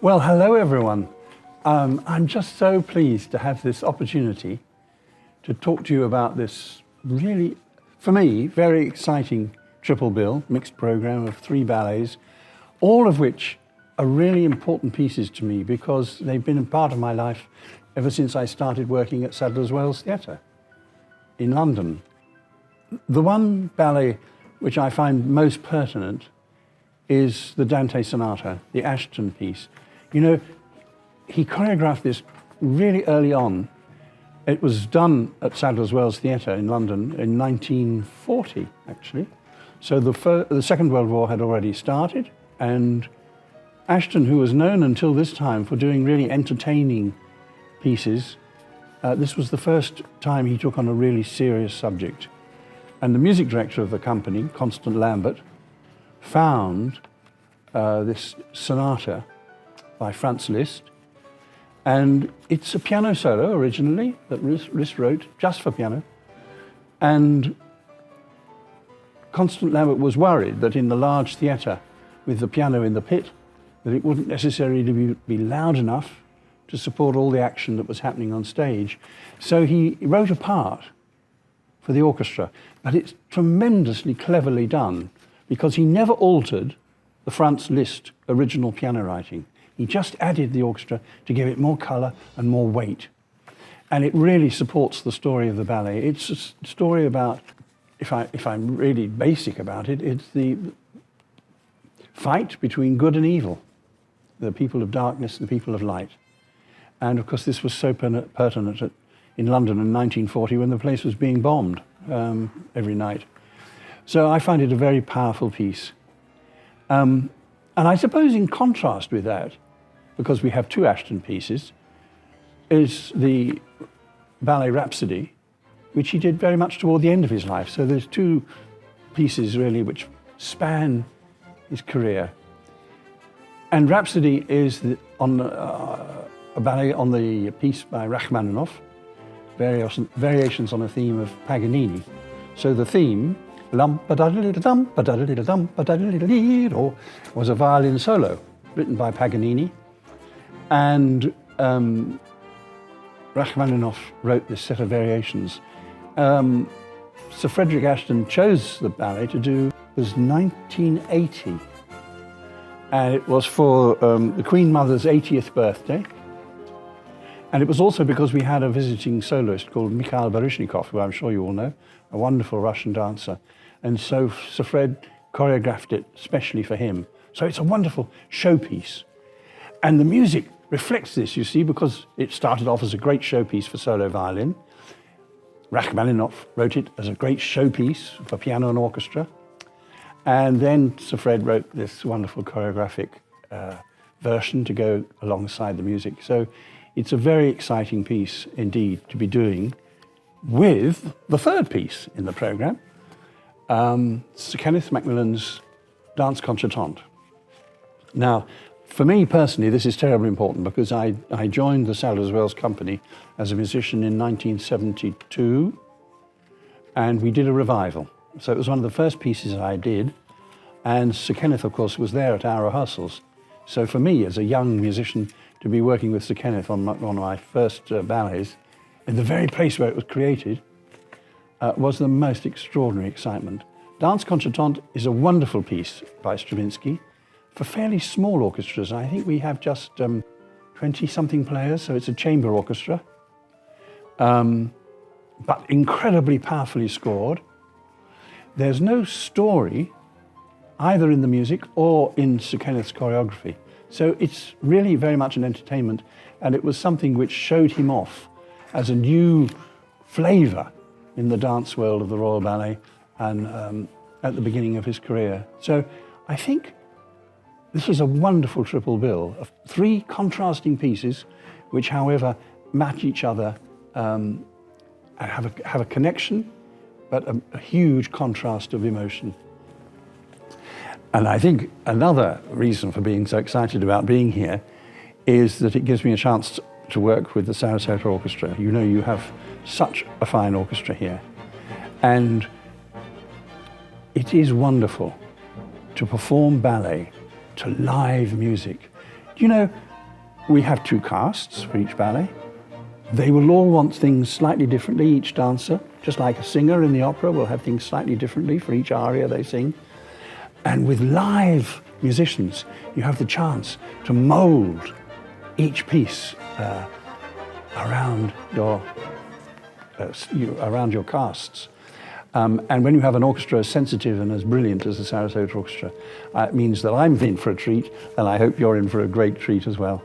Well, hello everyone. I'm just so pleased to have this opportunity to talk to you about this really, for me, very exciting triple bill, mixed program of 3 ballets, all of which are really important pieces to me because they've been a part of my life ever since I started working at Sadler's Wells Theatre in London. The one ballet which I find most pertinent is the Dante Sonata, the Ashton piece. You know, he choreographed this really early on. It was done at Sadler's Wells Theatre in London in 1940, actually. So the Second World War had already started, and Ashton, who was known until this time for doing really entertaining pieces, this was the first time he took on a really serious subject. And the music director of the company, Constant Lambert, found this sonata by Franz Liszt, and it's a piano solo originally that Liszt wrote just for piano. And Constant Lambert was worried that in the large theatre with the piano in the pit, that it wouldn't necessarily be loud enough to support all the action that was happening on stage. So he wrote a part for the orchestra, but it's tremendously cleverly done because he never altered the Franz Liszt original piano writing. He just added the orchestra to give it more colour and more weight. And it really supports the story of the ballet. It's a story about, if I'm really basic about it, it's the fight between good and evil, the people of darkness and the people of light. And of course this was so pertinent in London in 1940 when the place was being bombed every night. So I find it a very powerful piece. And I suppose in contrast with that, because we have 2 Ashton pieces, is the ballet Rhapsody, which he did very much toward the end of his life. So there's 2 pieces really which span his career. And Rhapsody is a ballet on the piece by Rachmaninoff, variations on a theme of Paganini. So the theme, was a violin solo written by Paganini, and Rachmaninoff wrote this set of variations. Sir Frederick Ashton chose the ballet to do, it was 1980, and it was for the Queen Mother's 80th birthday. And it was also because we had a visiting soloist called Mikhail Baryshnikov, who I'm sure you all know, a wonderful Russian dancer. And so Sir Fred choreographed it specially for him. So it's a wonderful showpiece. And the music reflects this, you see, because it started off as a great showpiece for solo violin. Rachmaninoff wrote it as a great showpiece for piano and orchestra. And then Sir Fred wrote this wonderful choreographic version to go alongside the music. So it's a very exciting piece indeed to be doing with the 3rd piece in the program, Sir Kenneth Macmillan's Dance Concertante. Now, for me personally, this is terribly important because I joined the Sadler's Wells Company as a musician in 1972, and we did a revival. So it was one of the first pieces I did, and Sir Kenneth, of course, was there at our rehearsals. So for me, as a young musician, to be working with Sir Kenneth on one of my first ballets, in the very place where it was created, was the most extraordinary excitement. Dance Concertante is a wonderful piece by Stravinsky for fairly small orchestras. I think we have just 20-something players, so it's a chamber orchestra, but incredibly powerfully scored. There's no story either in the music or in Sir Kenneth's choreography. So it's really very much an entertainment, and it was something which showed him off as a new flavour in the dance world of the Royal Ballet and at the beginning of his career. So I think this was a wonderful triple bill of 3 contrasting pieces which, however, match each other and have a connection, but a huge contrast of emotion. And I think another reason for being so excited about being here is that it gives me a chance to work with the Sarasota Orchestra. You know, you have such a fine orchestra here. And it is wonderful to perform ballet to live music. You know, We have 2 casts for each ballet. They will all want things slightly differently, each dancer, just like a singer in the opera will have things slightly differently for each aria they sing. And with live musicians, you have the chance to mold each piece around your casts. And when you have an orchestra as sensitive and as brilliant as the Sarasota Orchestra, it means that I'm in for a treat, and I hope you're in for a great treat as well.